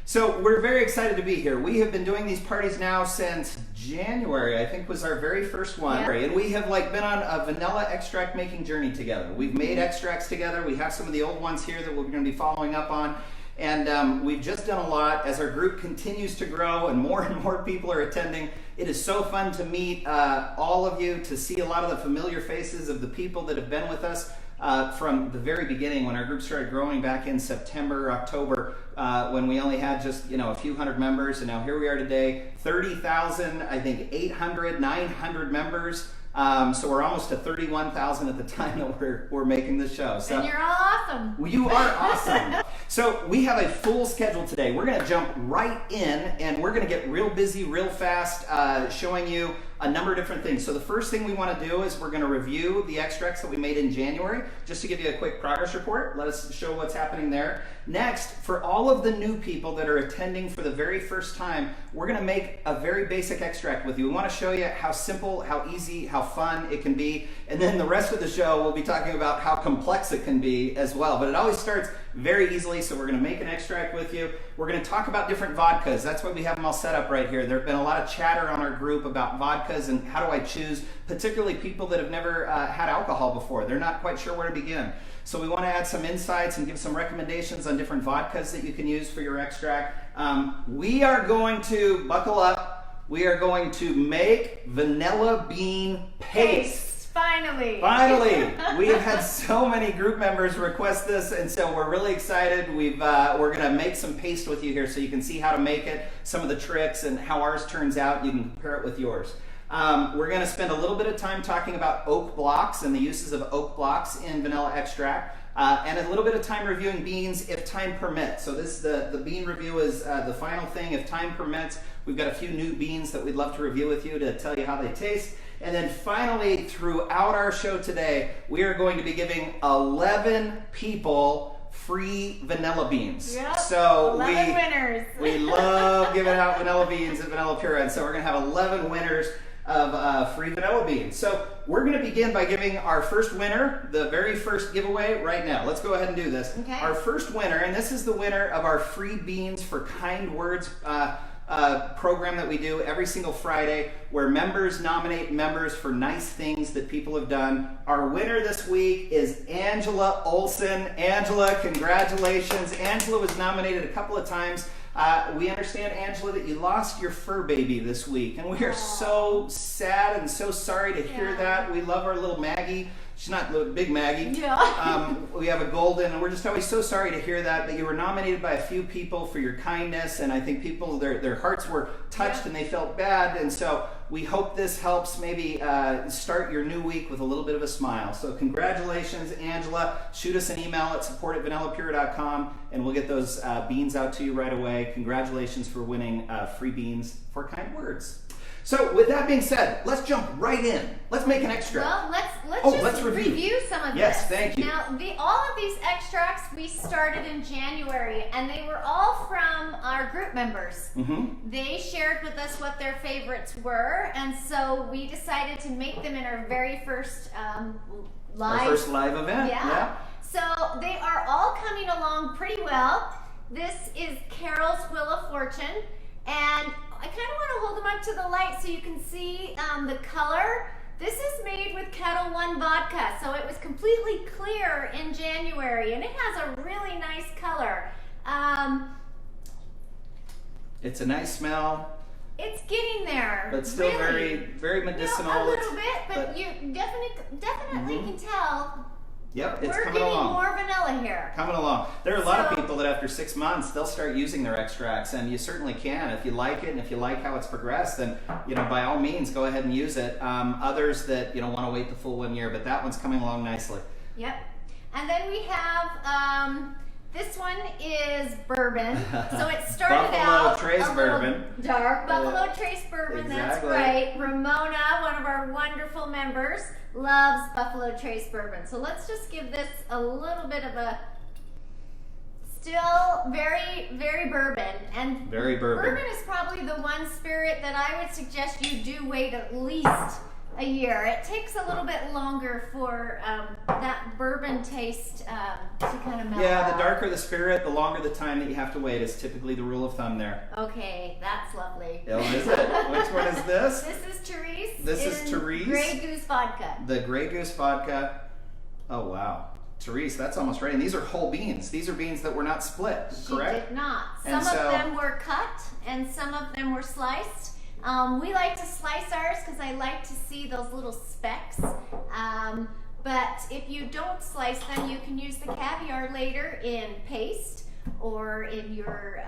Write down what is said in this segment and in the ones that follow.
So we're very excited to be here. We have been doing these parties now since January, I think was our very first one. Yeah. And we have been on a vanilla extract making journey together. We've made extracts together. We have some of the old ones here that we're going to be following up on. And we've just done a lot as our group continues to grow and more people are attending. It is so fun to meet all of you, to see a lot of the familiar faces of the people that have been with us from the very beginning when our group started growing back in September, October, when we only had just a few hundred members, and now here we are today, 30,000, I think 800, 900 members. So we're almost to 31,000 at the time that we're making this show. So, and you're all awesome. You are awesome. So we have a full schedule today. We're going to jump right in, and we're going to get real busy real fast, showing you a number of different things. So the first thing we want to do is we're going to review the extracts that we made in January, just to give you a quick progress report. Let us show what's happening there. Next, for all of the new people that are attending for the very first time, we're going to make a very basic extract with you. We want to show you how simple, how easy, how fun it can be. And then the rest of the show, we'll be talking about how complex it can be as well. But it always starts very easily, so we're going to make an extract with you. We're going to talk about different vodkas. That's why we have them all set up right here. There have been a lot of chatter on our group about vodkas and how do I choose, particularly people that have never had alcohol before. They're not quite sure where to begin. So we want to add some insights and give some recommendations on different vodkas that you can use for your extract. We are going to, buckle up, we are going to make vanilla bean paste. Finally. Finally. We have had so many group members request this, and so we're really excited. We're going to make some paste with you here so you can see how to make it, some of the tricks, and how ours turns out. You can compare it with yours. We're going to spend a little bit of time talking about Oat Blocks and the uses of Oat Blocks in vanilla extract, and a little bit of time reviewing beans if time permits. So this the bean review is the final thing. If time permits, we've got a few new beans that we'd love to review with you to tell you how they taste. And then finally, throughout our show today, we are going to be giving 11 people free vanilla beans. Yep, so 11 winners. We love giving out vanilla beans and vanilla pura, and so we're going to have 11 winners of free vanilla beans. So we're going to begin by giving our first winner, the very first giveaway right now. Let's go ahead and do this. Okay. Our first winner, and this is the winner of our free Beans for Kind Words program that we do every single Friday, where members nominate members for nice things that people have done. Our winner this week is Angela Olson. Angela, congratulations. Angela was nominated a couple of times. We understand, Angela, that you lost your fur baby this week, and we are so sad and so sorry to hear that. We love our little Maggie. She's not big Maggie. Yeah. We have a golden, and we're just always so sorry to hear that. But you were nominated by a few people for your kindness, and I think people, their hearts were touched and they felt bad. And so we hope this helps maybe start your new week with a little bit of a smile. So congratulations, Angela. Shoot us an email at support@vanillapura.com, and we'll get those beans out to you right away. Congratulations for winning free beans for Kind Words. So with that being said, let's jump right in. Let's make an extract. Well, let's review some of this. Yes, thank you. Now, all of these extracts we started in January, and they were all from our group members. Mm-hmm. They shared with us what their favorites were, and so we decided to make them in our very first live event. Yeah. So they are all coming along pretty well. This is Carol's Wheel of Fortune, and I kind of want to hold them up to the light so you can see the color. This is made with Kettle One vodka, so it was completely clear in January, and it has a really nice color. It's a nice smell. It's getting there. But still really. very medicinal. A little bit, but you definitely can tell. Yep, it's we're coming getting along. more vanilla here. Coming along. There are a lot of people that after 6 months, they'll start using their extracts, and you certainly can. If you like it and if you like how it's progressed, then by all means, go ahead and use it. Others that want to wait the full 1 year, but that one's coming along nicely. Yep. And then we have this one is bourbon. So it started out Trace a bourbon. little dark. Buffalo Trace bourbon, Exactly. That's right. Ramona, one of our wonderful members, loves Buffalo Trace bourbon. So let's just give this a little bit of a still very, very bourbon. And very bourbon. Bourbon is probably the one spirit that I would suggest you do wait at least a year. It takes a little bit longer for that bourbon taste to kind of melt Yeah, out. the darker the spirit, the longer the time that you have to wait is typically the rule of thumb there. Okay, that's lovely. Oh, is it? Which one is this? This is Therese. This is Therese. Grey Goose Vodka. The Grey Goose Vodka. Oh, wow. Therese, that's almost ready. And these are whole beans. These are beans that were not split, correct? She did not. And Some so- of them were cut and some of them were sliced. We like to slice ours because I like to see those little specks. But if you don't slice them, you can use the caviar later in paste or in your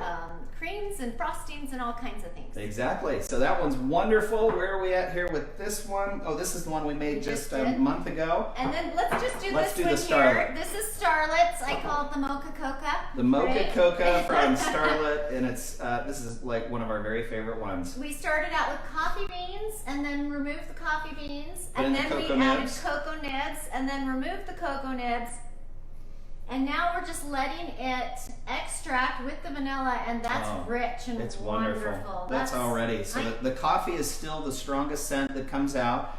creams and frostings and all kinds of things. Exactly. So that one's wonderful. Where are we at here with this one? Oh, this is the one we made just a month ago. And then let's just do Let's this do one the Starlet. here. This is Starlet's. I call it the Mocha Coca. The Mocha right? Coca from Starlet, and it's this is like one of our very favorite ones. We started out with coffee beans and then removed the coffee beans Then and the then we cocoa added nibs. cocoa nibs and then removed the cocoa nibs. And now we're just letting it extract with the vanilla, and that's rich and It's wonderful. That's already. So the coffee is still the strongest scent that comes out.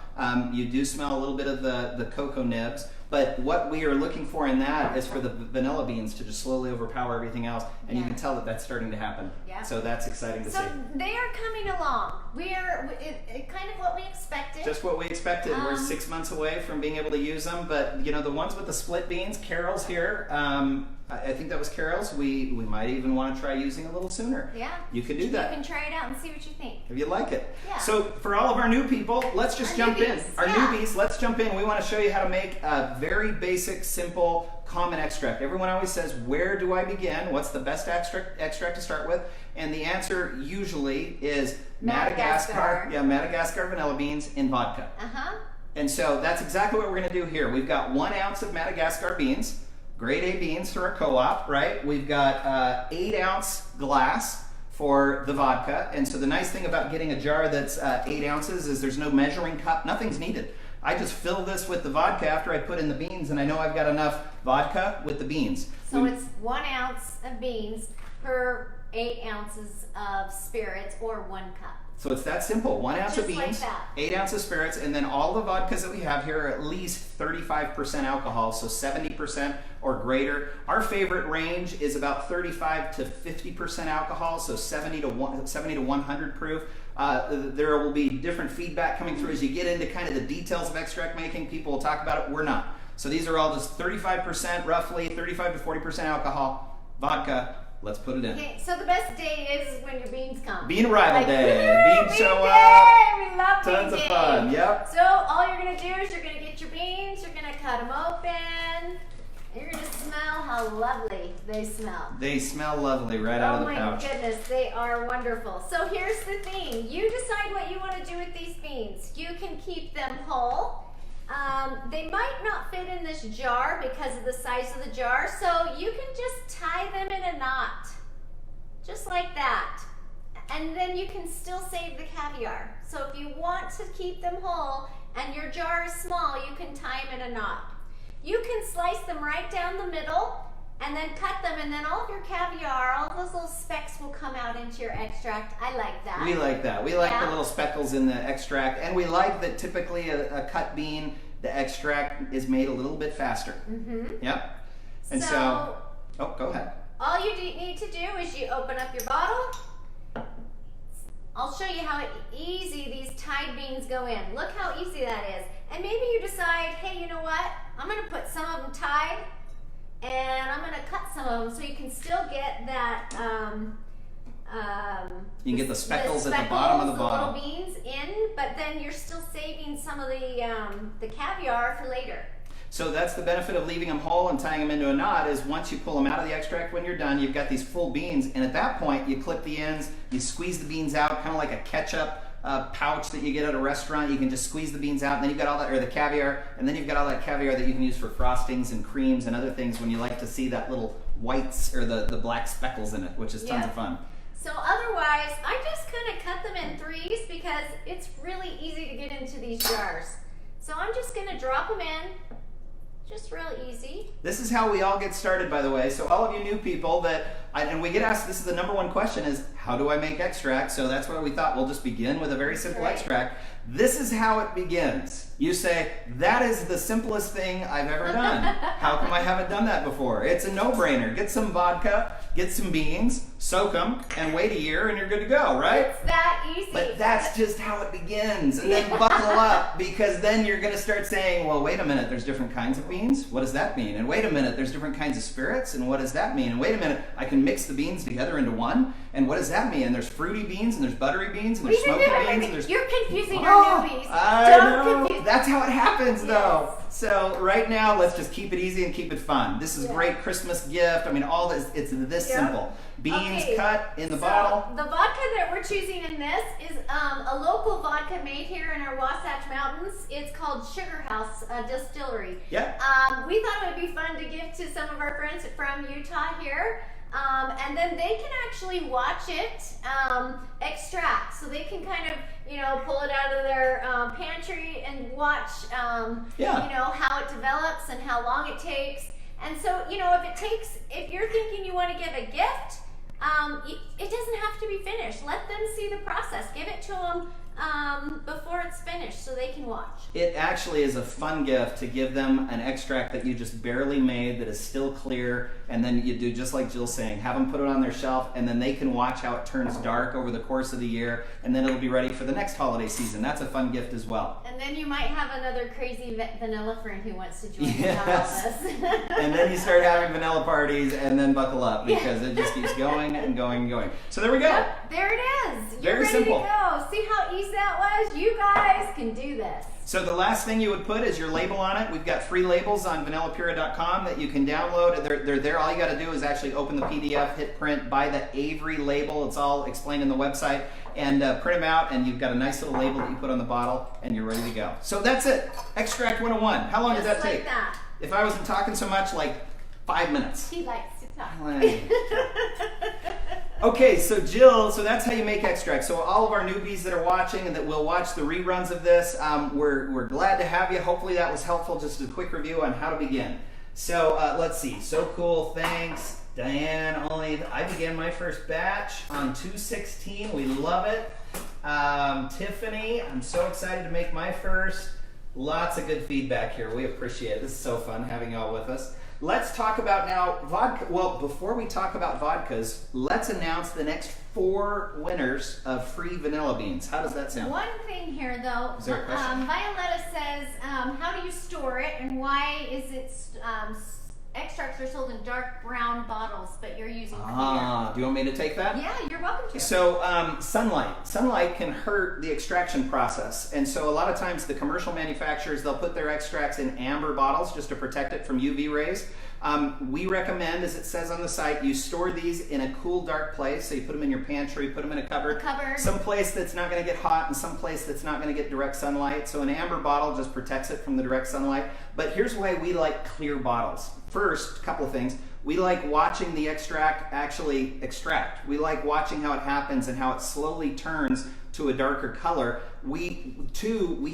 You do smell a little bit of the cocoa nibs, but what we are looking for in that is for the vanilla beans to just slowly overpower everything else, and you can tell that that's starting to happen. Yeah. So that's exciting to So see. they are coming along. It kind of what we expected. Just what we expected. We're 6 months away from being able to use them, but you know the ones with the split beans, Carol's here. I think that was Carol's. We might even want to try using a little sooner. Yeah. You can do that. You can try it out and see what you think. If you like it. Yeah. So for all of our new people, let's just Our jump in. newbies, Our yeah. newbies, let's jump in. We want to show you how to make a very basic, simple, common extract. Everyone always says, where do I begin? What's the best extract to start with? And the answer usually is Madagascar. Madagascar vanilla beans in vodka. Uh-huh. And so that's exactly what we're going to do here. We've got 1 ounce of Madagascar beans, grade A beans through our co-op, right? We've got 8 ounce glass for the vodka. And so the nice thing about getting a jar that's 8 ounces is there's no measuring cup, nothing's needed. I just fill this with the vodka after I put in the beans, and I know I've got enough vodka with the beans. So it's 1 ounce of beans per 8 ounces of spirits or 1 cup. So it's that simple. 1 ounce of Just like beans, that. 8 ounces of spirits, and then all the vodkas that we have here are at least 35% alcohol, so 70% or greater. Our favorite range is about 35 to 50% alcohol, so 70 to 100 proof. There will be different feedback coming through as you get into kind of the details of extract making. People will talk about it. We're not. So these are all just 35% roughly, 35 to 40% alcohol, vodka. Let's put it in. Okay, so the best day is when your beans come. Bean arrival day. woo, Beans show day! up. We love Tons bean of day. fun. Yep. So all you're gonna do is you're gonna get your beans, you're gonna cut them open, and you're gonna smell how lovely they smell. They smell lovely right out of the Oh pouch. my goodness, they are wonderful. So here's the thing. You decide what you want to do with these beans. You can keep them whole. They might not fit in this jar because of the size of the jar, so you can just tie them in a knot. Just like that. And then you can still save the caviar. So if you want to keep them whole and your jar is small, you can tie them in a knot. You can slice them right down the middle and then cut them, and then all of your caviar, all those little specks will come out into your extract. I like that. We like that. We like the Yeah. little speckles in the extract, and we like that typically a cut bean, the extract is made a little bit faster. Mm-hmm. Yep. And so, oh, go ahead. All you need to do is you open up your bottle. I'll show you how easy these tied beans go in. Look how easy that is. And maybe you decide, hey, you know what? I'm going to put some of them tied, and I'm going to cut some of them so you can still get that. You can get the speckles at the bottom of the bottle. little beans in, but then you're still saving some of the caviar for later. So that's the benefit of leaving them whole and tying them into a knot is once you pull them out of the extract when you're done, you've got these full beans, and at that point you clip the ends, you squeeze the beans out, kind of like a ketchup pouch that you get at a restaurant. You can just squeeze the beans out, and then you've got all that, or the caviar, and then you've got all that caviar that you can use for frostings and creams and other things when you like to see that little whites or the black speckles in it, which is tons of fun. So otherwise, I just kind of cut them in threes because it's really easy to get into these jars. So I'm just going to drop them in, just real easy. This is how we all get started, by the way. So all of you new people that And we get asked, this is the number one question is, how do I make extract? So that's why we thought we'll just begin with a very simple extract. This is how it begins. You say, that is the simplest thing I've ever done. How come I haven't done that before? It's a no-brainer. Get some vodka, get some beans, soak them, and wait a year and you're good to go, right? It's that easy. But that's just how it begins. And then buckle up, because then you're going to start saying, well, wait a minute, there's different kinds of beans? What does that mean? And wait a minute, there's different kinds of spirits? And what does that mean? And wait a minute, I can mix the beans together into one? And what does that mean? And there's fruity beans, and there's buttery beans, and there's smoky beans, and there's... You're confusing your newbies. Don't confuse. That's how it happens, though. So right now, let's just keep it easy and keep it fun. This is a great Christmas gift. I mean, all this, it's this simple. Beans cut in the bottle. The vodka that we're choosing in this is a local vodka made here in our Wasatch Mountains. It's called Sugar House Distillery. Yeah. We thought it would be fun to give to some of our friends from Utah here. And then they can actually watch it extract. So they can kind of, pull it out of their pantry and watch, how it develops and how long it takes. And so, if you're thinking you want to give a gift, it doesn't have to be finished. Let them see the process. Give it to them before it's finished so they can watch. It actually is a fun gift to give them an extract that you just barely made that is still clear, and then you do just like Jill's saying, have them put it on their shelf, and then they can watch how it turns dark over the course of the year, and then it'll be ready for the next holiday season. That's a fun gift as well. And then you might have another crazy vanilla friend who wants to join you on all this. And then you start having vanilla parties, and then buckle up, because it just keeps going and going and going. So there we go. Yep, there it is. You're Very ready simple. to go. See how easy that was? You guys can do this. So the last thing you would put is your label on it. We've got free labels on vanillapura.com that you can download. They're there. All you got to do is actually open the PDF, hit print, buy the Avery label. It's all explained in the website. And print them out, and you've got a nice little label that you put on the bottle, and you're ready to go. So that's it. Extract 101. How long did that take? That. If I wasn't talking so much, like 5 minutes. He likes to talk. Okay, so Jill, so that's how you make extract. So all of our newbies that are watching and that will watch the reruns of this, we're glad to have you. Hopefully that was helpful. Just a quick review on how to begin. So let's see. So cool. Thanks, Diane. I began my first batch on 2/16. We love it. Tiffany, I'm so excited to make my first. Lots of good feedback here. We appreciate it. This is so fun having y'all with us. Let's talk about now vodka. Well, before we talk about vodkas, let's announce the next 4 winners of free vanilla beans. How does that sound? One thing here, though. Is there a question? Violetta says, how do you store it, and why is it extracts are sold in dark brown bottles, but you're using clear? Do you want me to take that? Yeah, you're welcome to. So sunlight can hurt the extraction process, and so a lot of times the commercial manufacturers, they'll put their extracts in amber bottles just to protect it from UV rays. We recommend, as it says on the site, you store these in a cool, dark place. So you put them in your pantry, put them in a cupboard. Some place that's not going to get hot and some place that's not going to get direct sunlight. So an amber bottle just protects it from the direct sunlight. But here's why we like clear bottles. First, a couple of things. We like watching the extract actually extract. We like watching how it happens and how it slowly turns to a darker color. We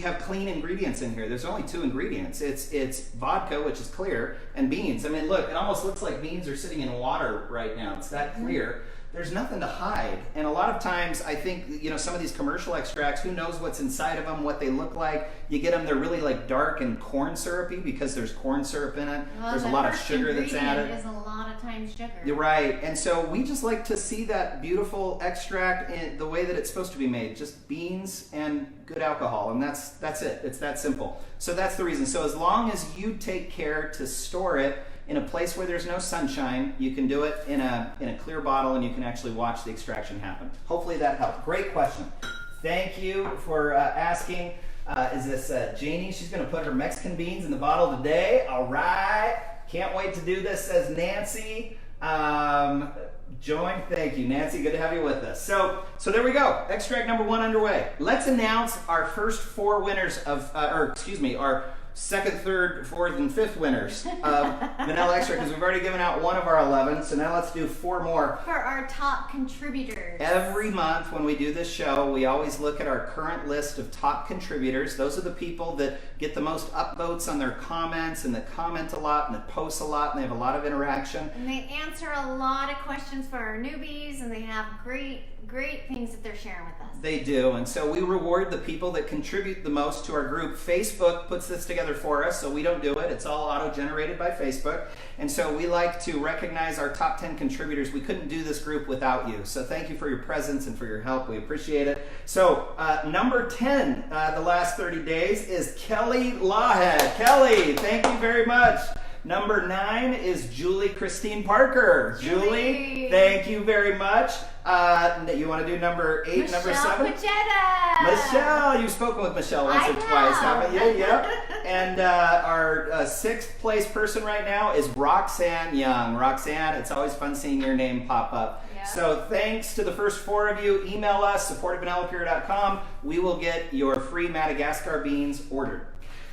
have clean ingredients in here. There's only 2 ingredients. It's vodka, which is clear, and beans. I mean, look, it almost looks like beans are sitting in water right now. It's that clear. There's nothing to hide. And a lot of times, I think, some of these commercial extracts, who knows what's inside of them, what they look like. You get them, they're really like dark and corn syrupy because there's corn syrup in it. Well, there's a lot of sugar that's added. Is a lot of times sugar. You're right. And so we just like to see that beautiful extract in the way that it's supposed to be made. Just beans and good alcohol. And that's it. It's that simple. So that's the reason. So as long as you take care to store it in a place where there's no sunshine, you can do it in a clear bottle, and you can actually watch the extraction happen. Hopefully that helped. Great question. Thank you for asking. Is this Janie? She's going to put her Mexican beans in the bottle today. All right. Can't wait to do this, says Nancy. Join. Thank you, Nancy. Good to have you with us. So there we go. Extract number 1 underway. Let's announce our first 4 winners of, our second, third, fourth, and fifth winners of vanilla extract, because we've already given out one of our 11, so now let's do 4 more. For our top contributors. Every month when we do this show, we always look at our current list of top contributors. Those are the people that get the most upvotes on their comments and that comment a lot and that post a lot and they have a lot of interaction. And they answer a lot of questions for our newbies, and they have great things that they're sharing with us. They do, and so we reward the people that contribute the most to our group. Facebook puts this together for us, so we don't do it. It's all auto-generated by Facebook, and so we like to recognize our top 10 contributors. We couldn't do this group without you, so thank you for your presence and for your help. We appreciate it. So number 10 the last 30 days is Kelly Lawhead. Kelly, thank you very much. Number 9 is Julie Christine Parker. Julie, thank you very much. You want to do number 8, Michelle number 7? Pachetta. Michelle, you've spoken with Michelle once or twice, haven't you? Yep. And our 6th place person right now is Roxanne Young. Roxanne, it's always fun seeing your name pop up. Yep. So thanks to the first 4 of you. Email us, support@vanillapure.com. We will get your free Madagascar beans ordered.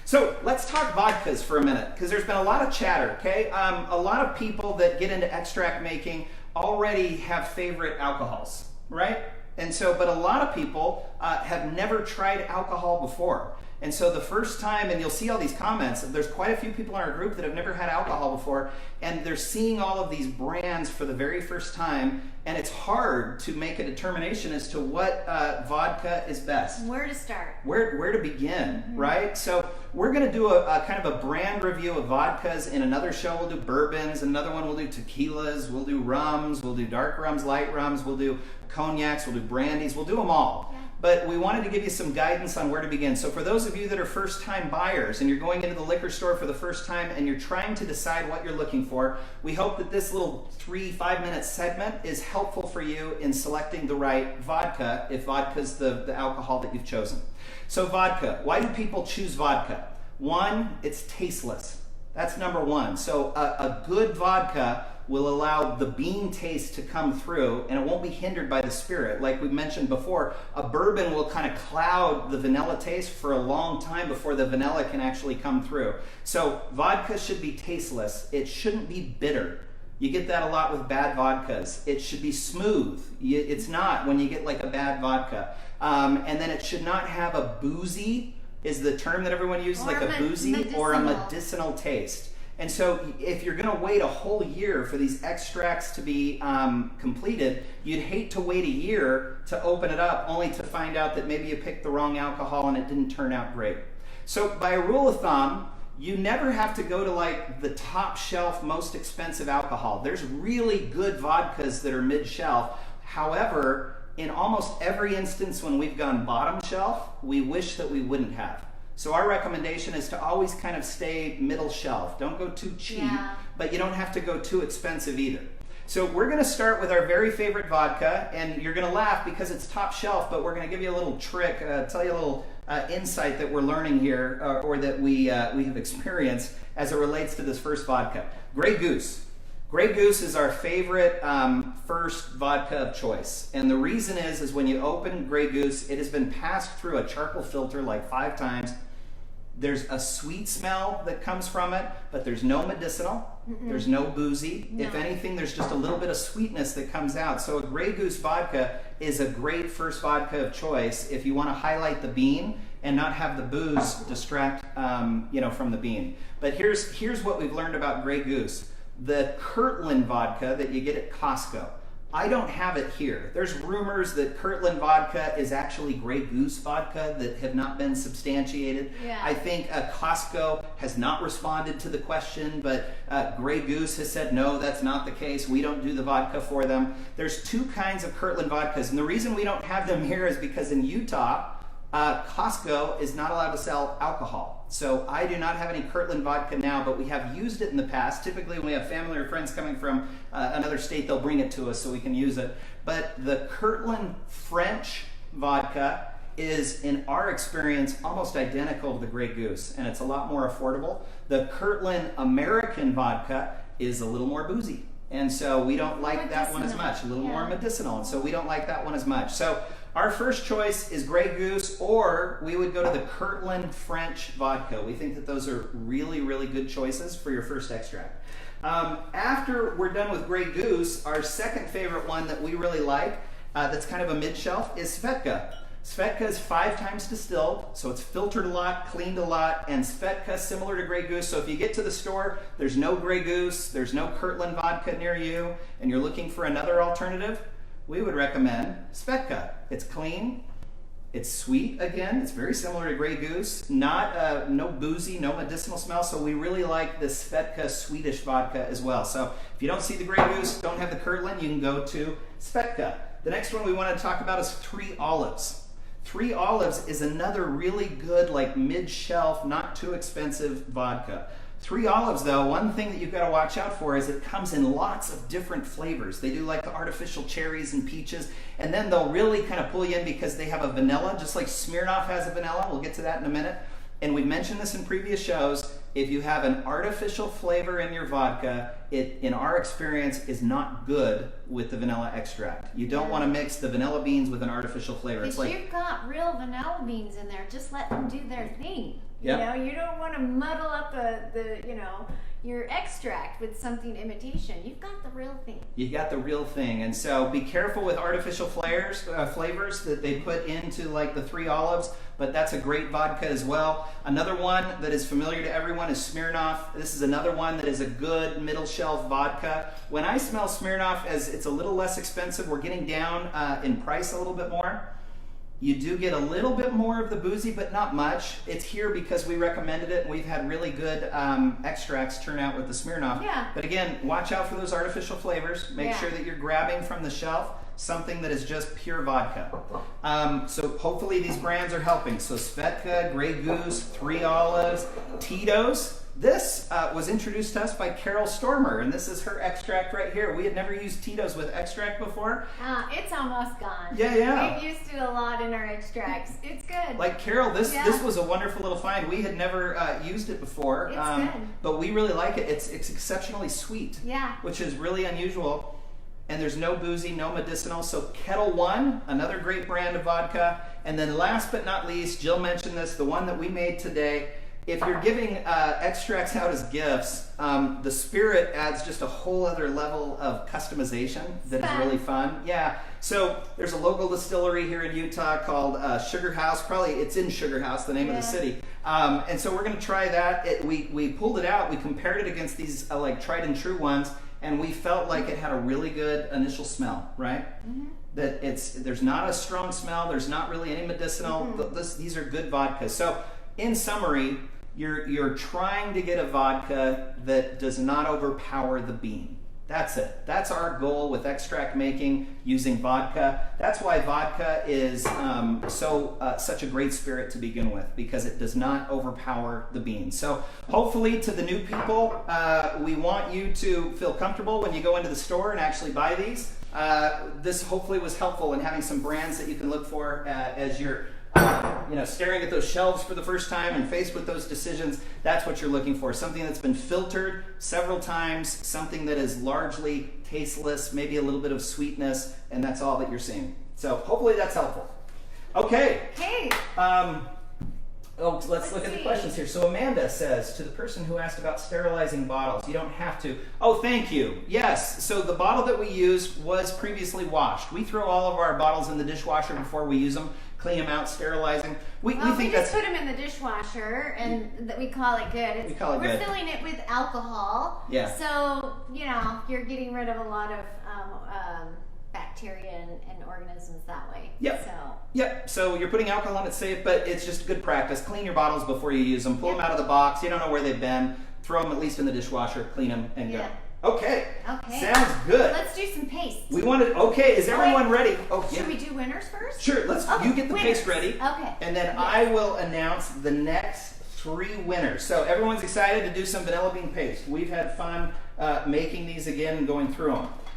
So let's talk vodkas for a minute, because there's been a lot of chatter, okay? A lot of people that get into extract making already have favorite alcohols, right? And so, but a lot of people have never tried alcohol before. And so the first time, and you'll see all these comments, there's quite a few people in our group that have never had alcohol before, and they're seeing all of these brands for the very first time, and it's hard to make a determination as to what vodka is best. Where to start. Where to begin, right? So we're going to do a kind of a brand review of vodkas. In another show, we'll do bourbons. Another one, we'll do tequilas. We'll do rums. We'll do dark rums, light rums. We'll do cognacs. We'll do brandies. We'll do them all. Yeah. But we wanted to give you some guidance on where to begin. So for those of you that are first-time buyers and you're going into the liquor store for the first time and you're trying to decide what you're looking for, we hope that this little 3-5 minute segment is helpful for you in selecting the right vodka, if vodka's the alcohol that you've chosen. So vodka, why do people choose vodka? 1, it's tasteless. That's number 1. So a good vodka will allow the bean taste to come through, and it won't be hindered by the spirit. Like we mentioned before, a bourbon will kind of cloud the vanilla taste for a long time before the vanilla can actually come through. So vodka should be tasteless. It shouldn't be bitter. You get that a lot with bad vodkas. It should be smooth. It's not when you get like a bad vodka. And then it should not have a boozy, is the term that everyone uses, like a boozy or a medicinal taste. And so if you're going to wait a whole year for these extracts to be completed, you'd hate to wait a year to open it up only to find out that maybe you picked the wrong alcohol and it didn't turn out great. So by a rule of thumb, you never have to go to like the top shelf, most expensive alcohol. There's really good vodkas that are mid-shelf. However, in almost every instance when we've gone bottom shelf, we wish that we wouldn't have. So our recommendation is to always kind of stay middle shelf. Don't go too cheap, but you don't have to go too expensive either. So we're going to start with our very favorite vodka, and you're going to laugh because it's top shelf, but we're going to give you a little trick, tell you a little insight that we're learning here, or that we have experienced as it relates to this first vodka. Grey Goose. Grey Goose is our favorite first vodka of choice. And the reason is when you open Grey Goose, it has been passed through a charcoal filter like 5 times. There's a sweet smell that comes from it, but there's no medicinal. There's no boozy. No. If anything, there's just a little bit of sweetness that comes out. So a Grey Goose vodka is a great first vodka of choice if you want to highlight the bean and not have the booze distract from the bean. But here's what we've learned about Grey Goose. The Kirtland vodka that you get at Costco, I don't have it here. There's rumors that Kirtland vodka is actually Grey Goose vodka that have not been substantiated. Yeah. I think Costco has not responded to the question, but Grey Goose has said, no, that's not the case. We don't do the vodka for them. There's 2 kinds of Kirtland vodkas, and the reason we don't have them here is because in Utah, Costco is not allowed to sell alcohol. So I do not have any Kirtland vodka now, but we have used it in the past. Typically when we have family or friends coming from another state, they'll bring it to us so we can use it. But the Kirtland French vodka is, in our experience, almost identical to the Grey Goose, and it's a lot more affordable. The Kirtland American vodka is a little more boozy, and so we don't like that one as much. A little more medicinal, and so we don't like that one as much. So our first choice is Grey Goose, or we would go to the Kirtland French vodka. We think that those are really, really good choices for your first extract. After we're done with Grey Goose, our second favorite one that we really like, that's kind of a mid-shelf, is Svedka. Svedka is 5 times distilled, so it's filtered a lot, cleaned a lot, and Svedka, similar to Grey Goose. So if you get to the store, there's no Grey Goose, there's no Kirtland vodka near you, and you're looking for another alternative, we would recommend Svedka. It's clean, it's sweet again, it's very similar to Grey Goose, not no boozy, no medicinal smell, so we really like the Svedka Swedish vodka as well. So if you don't see the Grey Goose, don't have the Kirtland, you can go to Svedka. The next one we want to talk about is 3 Olives. 3 Olives is another really good, like mid-shelf, not too expensive vodka. 3 Olives, though, one thing that you've got to watch out for is it comes in lots of different flavors. They do like the artificial cherries and peaches, and then they'll really kind of pull you in because they have a vanilla, just like Smirnoff has a vanilla. We'll get to that in a minute. And we've mentioned this in previous shows. If you have an artificial flavor in your vodka, it, in our experience, is not good with the vanilla extract. You don't want to mix the vanilla beans with an artificial flavor. Because you've got real vanilla beans in there. Just let them do their thing. Yep. You know, you don't want to muddle up your extract with something imitation. You've got the real thing. You got the real thing, and so be careful with artificial flavors that they put into like the 3 Olives, but that's a great vodka as well. Another one that is familiar to everyone is Smirnoff. This is another one that is a good middle shelf vodka. When I smell Smirnoff, as it's a little less expensive, we're getting down in price a little bit more. You do get a little bit more of the boozy, but not much. It's here because we recommended it, and we've had really good extracts turn out with the Smirnoff. Yeah. But again, watch out for those artificial flavors. Make sure that you're grabbing from the shelf something that is just pure vodka. So hopefully these brands are helping. So Svedka, Grey Goose, 3 Olives, Tito's. This was introduced to us by Carol Stormer, and this is her extract right here. We had never used Tito's with extract before. It's almost gone. Yeah. We've used it a lot in our extracts. It's good. Like Carol, this was a wonderful little find. We had never used it before, It's good. but we really like it. It's exceptionally sweet, Yeah. which is really unusual. And there's no boozy, no medicinal. So Kettle One, another great brand of vodka. And then last but not least, Jill mentioned this, the one that we made today. If you're giving extracts out as gifts, the Spirit adds just a whole other level of customization that is really fun. Yeah. So there's a local distillery here in Utah called Sugar House. Probably it's in Sugar House, the name of the city. And so we're going to try that. We pulled it out. We compared it against these like tried and true ones, and we felt like it had a really good initial smell, right? Mm-hmm. That there's not a strong smell. There's not really any medicinal. Mm-hmm. These are good vodkas. So in summary, you're trying to get a vodka that does not overpower the bean. That's it. That's our goal with extract making using vodka. That's why vodka is such a great spirit to begin with, because it does not overpower the bean. So hopefully to the new people, we want you to feel comfortable when you go into the store and actually buy these. This hopefully was helpful in having some brands that you can look for as you're staring at those shelves for the first time and faced with those decisions. That's what you're looking for. Something that's been filtered several times, something that is largely tasteless, maybe a little bit of sweetness, and that's all that you're seeing. So hopefully that's helpful. Okay. Hey. Let's look at the questions here. So Amanda says, to the person who asked about sterilizing bottles, you don't have to. Oh, thank you. Yes. So the bottle that we used was previously washed. We throw all of our bottles in the dishwasher before we use them. Clean them out, sterilizing. We just put them in the dishwasher, and we call it good. We're filling it with alcohol. Yeah. So you're getting rid of a lot of bacteria and organisms that way. Yep. So you're putting alcohol on it safe, but it's just good practice. Clean your bottles before you use them. Pull them out of the box. You don't know where they've been. Throw them at least in the dishwasher. Clean them and go. Okay. Sounds good. Let's do some paste. Is everyone ready? Oh, Should we do winners first? Sure. You get the paste ready. Okay. And then I will announce the next 3 winners. So everyone's excited to do some vanilla bean paste. We've had fun making these again and going through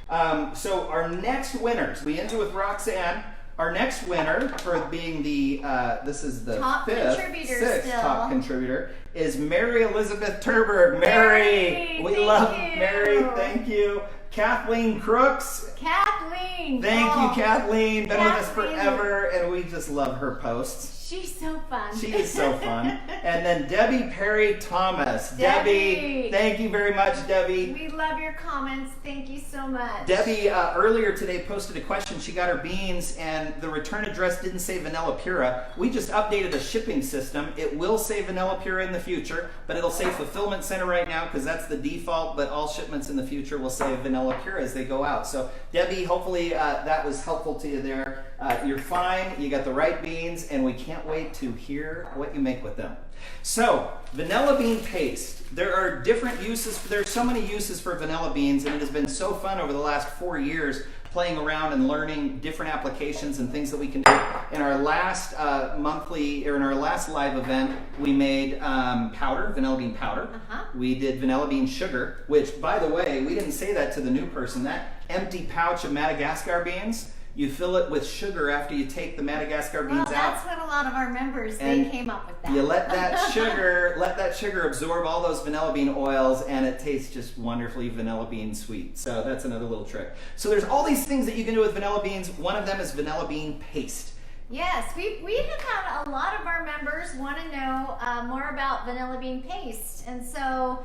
them. So our next winners, we ended with Roxanne. Our next winner for being this is the top sixth top contributor, is Mary Elizabeth Turberg. Mary, we love Mary. Thank you. Kathleen Crooks. Kathleen! Thank you, Kathleen. Been with us Kathleen. forever, and we just love her posts. She's so fun. She is so fun. And then Debbie Perry Thomas. Debbie. Thank you very much, Debbie. We love your comments. Thank you so much. Debbie earlier today posted a question. She got her beans and the return address didn't say vanilla pura. We just updated a shipping system. It will say vanilla pura in the future, but it'll say fulfillment center right now because that's the default, but all shipments in the future will say vanilla pura as they go out. So Debbie, hopefully that was helpful to you there. You're fine, you got the right beans, and we can't wait to hear what you make with them. So, vanilla bean paste. There are different uses, there's so many uses for vanilla beans, and it has been so fun over the last 4 years playing around and learning different applications and things that we can do. In our last in our last live event, we made powder, vanilla bean powder. We did vanilla bean sugar, which, by the way, we didn't say that to the new person. That empty pouch of Madagascar beans, you fill it with sugar after you take the Madagascar beans out. Well, that's what a lot of our members, they came up with that. You let that sugar absorb all those vanilla bean oils, and it tastes just wonderfully vanilla bean sweet. So that's another little trick. So there's all these things that you can do with vanilla beans. One of them is vanilla bean paste. Yes, we have had a lot of our members want to know more about vanilla bean paste, and so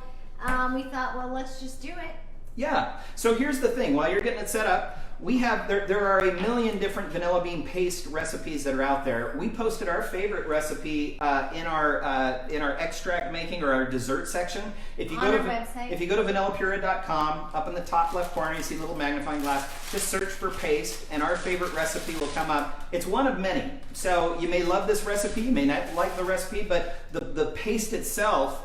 we thought, well, let's just do it. Yeah. So here's the thing. While you're getting it set up, we have there are a million different vanilla bean paste recipes that are out there. We posted our favorite recipe in our extract making or our dessert section. If you On go our to website. if you go to vanillapura.com, up in the top left corner you see a little magnifying glass. Just search for paste, and our favorite recipe will come up. It's one of many. So you may love this recipe, you may not like the recipe, but the paste itself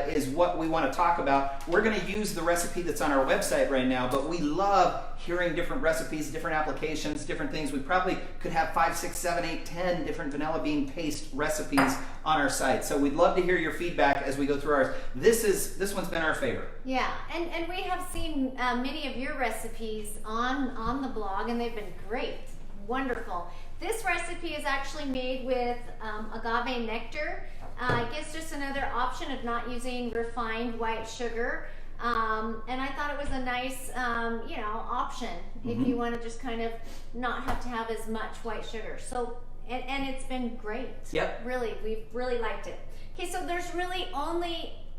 is what we want to talk about. We're going to use the recipe that's on our website right now, but we love hearing different recipes, different applications, different things. We probably could have 5, 6, 7, 8, 10 different vanilla bean paste recipes on our site. So we'd love to hear your feedback as we go through ours. This one's been our favorite. Yeah, and we have seen many of your recipes on the blog, and they've been great, wonderful. This recipe is actually made with agave nectar. It gives just another option of not using refined white sugar. And I thought it was a nice, option if you want to just kind of not have to have as much white sugar. So, and it's been great. Yep. Really, we've really liked it. Okay, so there's really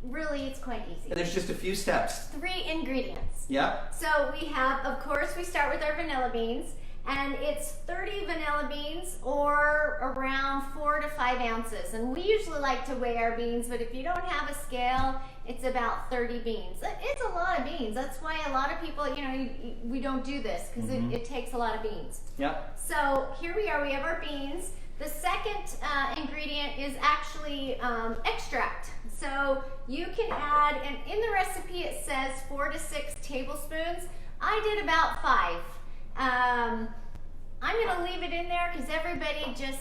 it's quite easy. And there's just a few steps. 3 ingredients. Yep. So we have, of course, we start with our vanilla beans, and it's 30 vanilla beans or around 4 to 5 ounces. And we usually like to weigh our beans, but if you don't have a scale, it's about 30 beans. It's a lot of beans. That's why a lot of people, we don't do this because it takes a lot of beans. Yep. So here we are, we have our beans. The second ingredient is actually extract. So you can add, and in the recipe it says 4 to 6 tablespoons. I did about 5. I'm going to leave it in there because everybody just,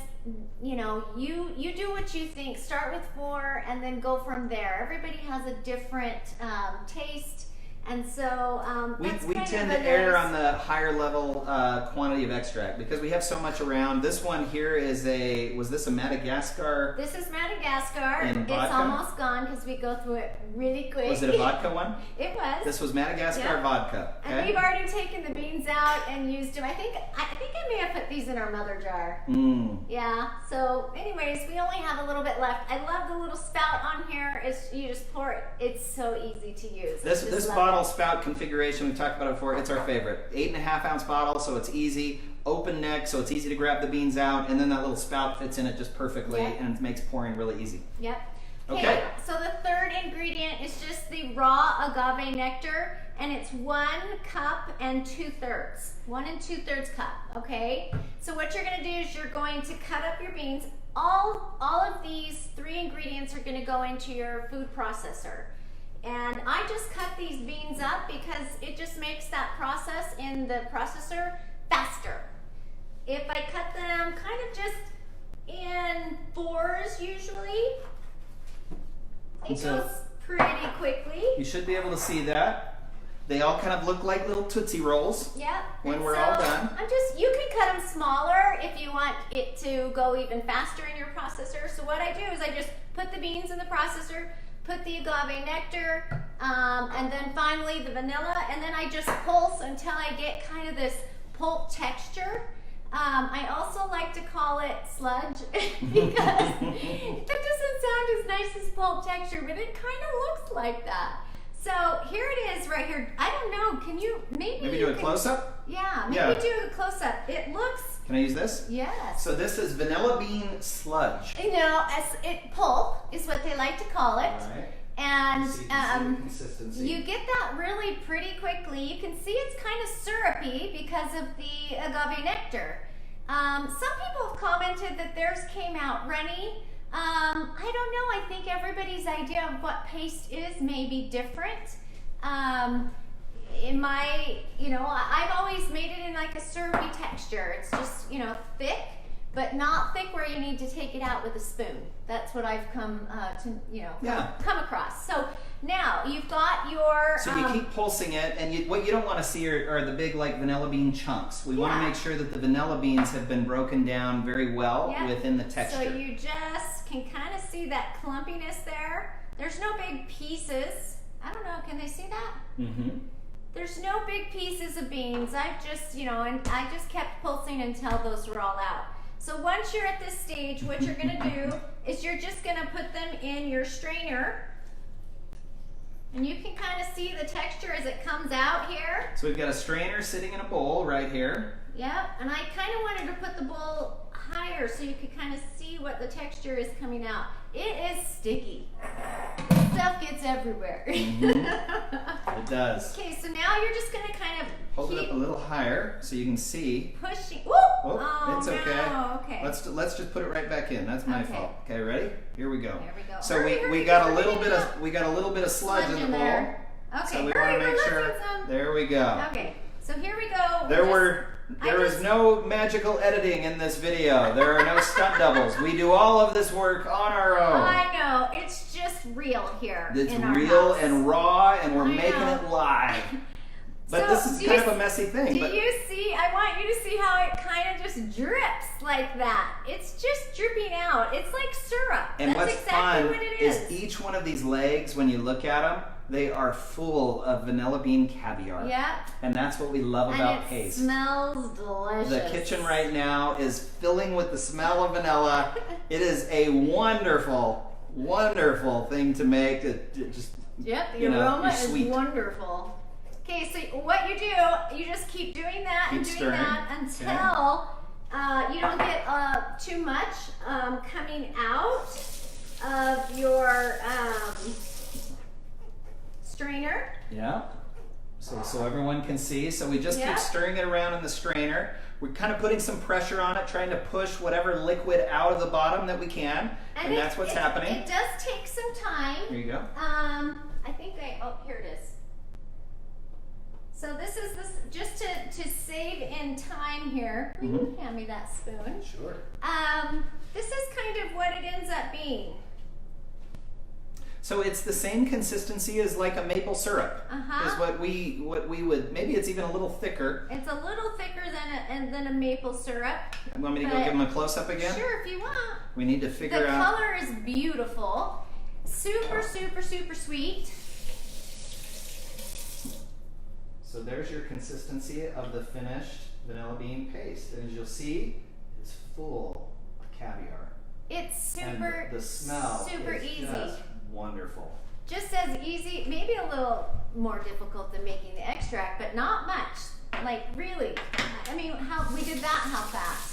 you do what you think. Start with 4 and then go from there. Everybody has a different taste. And so we tend to err on the higher level quantity of extract because we have so much around. This one here is was this a Madagascar? This is Madagascar. And it's vodka? almost gone because we go through it really quick. Was it a vodka one? It was. This was Madagascar vodka. Okay. And we've already taken the beans out and used them. I think I may have put these in our mother jar. Yeah. So anyways, we only have a little bit left. I love the little spout on here. You just pour it. It's so easy to use. This bottle spout configuration, we've talked about it before, it's our favorite. 8.5 ounce bottle, so it's easy. Open neck, so it's easy to grab the beans out, and then that little spout fits in it just perfectly, and it makes pouring really easy. Yep. Okay. So the third ingredient is just the raw agave nectar, and it's 1 cup and 2/3. 1 2/3 cup. Okay. So what you're going to do is you're going to cut up your beans. All of these 3 ingredients are going to go into your food processor. And I just cut these beans up because it just makes that process in the processor faster. If I cut them kind of just in 4s usually, it goes pretty quickly. You should be able to see that. They all kind of look like little Tootsie Rolls. Yep. When we're all done. You can cut them smaller if you want it to go even faster in your processor. So what I do is I just put the beans in the processor, put the agave nectar, And then finally the vanilla, and then I just pulse until I get kind of this pulp texture. I also like to call it sludge because that doesn't sound as nice as pulp texture, but it kind of looks like that. So here it is right here. I don't know, can you, maybe do a close-up? Yeah, maybe do a close-up. It looks... Can I use this? Yes. So this is vanilla bean sludge. You know, pulp is what they like to call it. All right. And so you can see the consistency. you get that really pretty quickly. You can see it's kind of syrupy because of the agave nectar. Some people have commented that theirs came out runny. I don't know. I think everybody's idea of what paste is may be different. In my, I've always made it in like a syrupy texture. It's just, thick, but not thick where you need to take it out with a spoon. That's what I've come come across. So now you've got your... So you keep pulsing it, and what you don't want to see are the big like vanilla bean chunks. We want to make sure that the vanilla beans have been broken down very well within the texture. So you just can kind of see that clumpiness there. There's no big pieces. I don't know, can they see that? Mm-hmm. There's no big pieces of beans. I just kept pulsing until those were all out. So once you're at this stage, what you're gonna do is you're just gonna put them in your strainer. And you can kind of see the texture as it comes out here. So we've got a strainer sitting in a bowl right here. Yep, and I kind of wanted to put the bowl higher so you could kind of see what the texture is coming out. It is sticky. Stuff gets everywhere. Mm-hmm. It does. Okay, so now you're just gonna kind of hold it up a little higher so you can see. Pushing. Woo! Oh, it's okay. No. Okay. Let's just put it right back in. That's my fault. Okay, ready? Here we go. There we go. So we got a little bit of sludge in the bowl. There. Okay. So we want to make sure. There we go. Okay. So here we go. There is no magical editing in this video. There are no stunt doubles. We do all of this work on our own. I know. It's just real here. It's in our real house. and raw, and we're making it live. But so this is kind of a messy thing. Do you see? I want you to see how it kind of just drips like that. It's just dripping out. It's like syrup. And That's what's exactly fun what it is. each one of these legs, when you look at them, they are full of vanilla bean caviar. Yeah. And that's what we love about paste. It smells delicious. The kitchen right now is filling with the smell of vanilla. It is a wonderful, wonderful thing to make. The aroma is wonderful. Okay, so what you do, you just keep doing that until you don't get too much coming out of your strainer. Yeah. So everyone can see. So we just keep stirring it around in the strainer. We're kind of putting some pressure on it, trying to push whatever liquid out of the bottom that we can. And that's what's happening. It does take some time. Here you go. I think here it is. So this is just to save in time here. Will you hand me that spoon? Sure. This is kind of what it ends up being. So it's the same consistency as like a maple syrup. Is what we would, maybe it's even a little thicker. It's a little thicker than a maple syrup. You want me to go give them a close up again? Sure, if you want. We need to figure out. The color is beautiful. Super, super, super sweet. So there's your consistency of the finished vanilla bean paste. And as you'll see, it's full of caviar. It's super, and the smell super is easy. Just wonderful. Just as easy, maybe a little more difficult than making the extract, but not much. Like really, I mean, we did that how fast?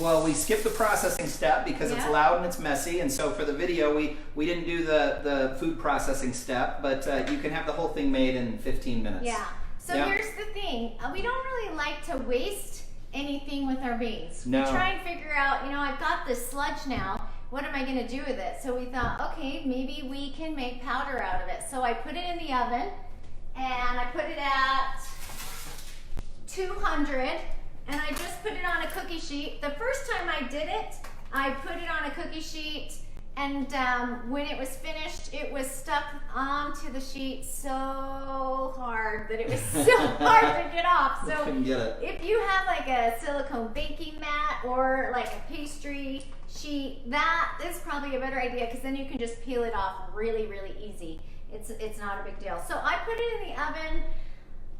Well, we skipped the processing step because it's loud and it's messy, and so for the video we didn't do the food processing step, but you can have the whole thing made in 15 minutes. Yeah. So here's the thing: we don't really like to waste anything with our beans. No. We try and figure out, I've got this sludge now. What am I going to do with it? So we thought, okay, maybe we can make powder out of it. So I put it in the oven, and I put it at 200. And I just put it on a cookie sheet. The first time I did it, I put it on a cookie sheet, and when it was finished, it was stuck onto the sheet so hard that it was so hard to get off. So couldn't get it. If you have like a silicone baking mat or like a pastry sheet, that is probably a better idea because then you can just peel it off really, really easy. it's not a big deal. So I put it in the oven.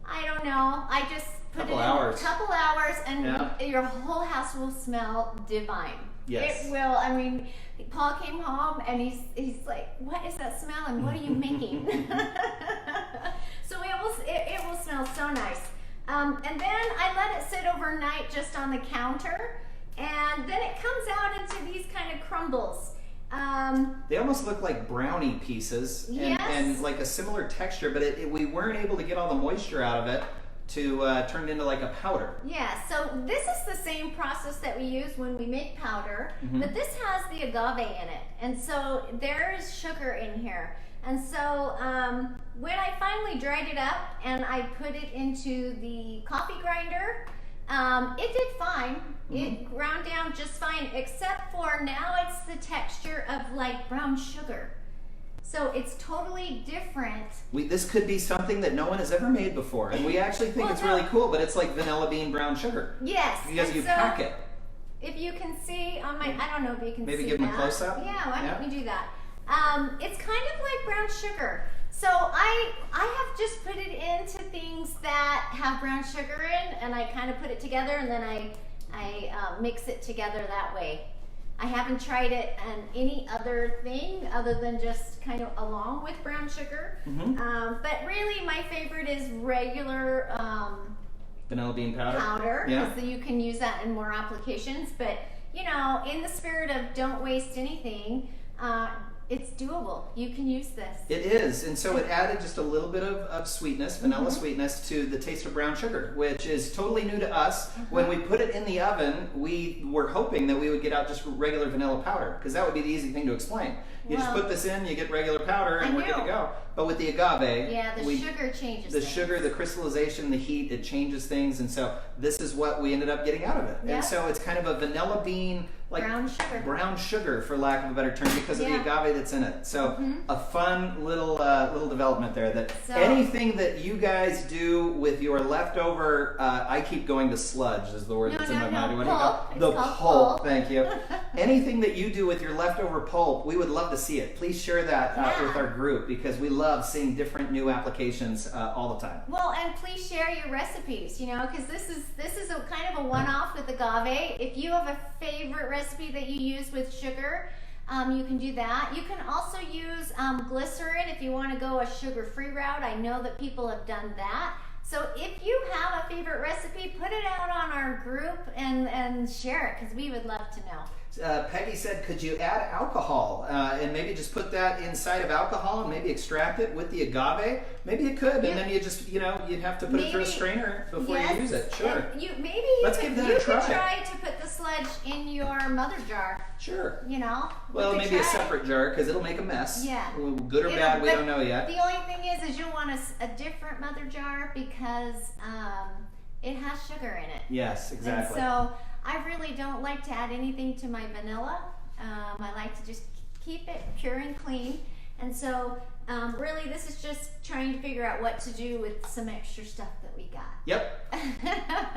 I don't know. I just put it in a couple hours, and your whole house will smell divine. Yes. It will. I mean, Paul came home and he's like, "What is that smell? And what are you making?" So it will smell so nice. And then I let it sit overnight just on the counter, and then it comes out into these kind of crumbles. They almost look like brownie pieces, and like a similar texture, but we weren't able to get all the moisture out of it to turn it into like a powder. Yeah, so this is the same process that we use when we make powder, but this has the agave in it, and so there is sugar in here. And so when I finally dried it up and I put it into the coffee grinder, it did fine. It ground down just fine, except for now it's the texture of like brown sugar. So it's totally different. This could be something that no one has ever made before, and we actually think it's really cool, but it's like vanilla bean brown sugar. Yes. Because you pack it. If you can see on my, I don't know if you can see that. Maybe give them a close-up? Yeah, why don't we do that? It's kind of like brown sugar. So I have just put it into things that have brown sugar in, and I kind of put it together, and then I mix it together that way. I haven't tried it on any other thing other than just kind of along with brown sugar. But really my favorite is regular vanilla bean powder. Because you can use that in more applications. But you know, in the spirit of don't waste anything, it's doable. You can use this. It is, and so it added just a little bit of sweetness, vanilla sweetness, to the taste of brown sugar, which is totally new to us. When we put it in the oven, we were hoping that we would get out just regular vanilla powder, because that would be the easy thing to explain. You just put this in, you get regular powder, and we're good to go. But with the agave, sugar changes things. sugar, the crystallization, the heat, it changes things, and so this is what we ended up getting out of it. And so it's kind of a vanilla bean, like brown sugar, for lack of a better term, because of the agave that's in it. So a fun little development there. That anything that you guys do with your leftover, I keep going to sludge is the word that's in my mind. What do you call it? The pulp. Thank you. Anything that you do with your leftover pulp, we would love to see it. Please share that with our group, because we love seeing different new applications all the time. Well, and please share your recipes, you know, because this is a kind of a one-off with agave. If you have a favorite recipe that you use with sugar, you can do that. You can also use glycerin if you want to go a sugar-free route. I know that people have done that. So if you have a favorite recipe, put it out on our group and share it, because we would love to know. Peggy said, could you add alcohol and maybe just put that inside of alcohol and maybe extract it with the agave? Maybe it could, and then you just, you'd have to put it through a strainer before you use it. Sure. Let's give that a try. You could try to put the sludge in your mother jar. Sure. You know? Well, maybe a separate jar, because it'll make a mess. Yeah. Good or bad, we don't know yet. The only thing is you'll want a different mother jar, because it has sugar in it. Yes, exactly. And so I really don't like to add anything to my vanilla. I like to just keep it pure and clean. And so really this is just trying to figure out what to do with some extra stuff that we got. Yep.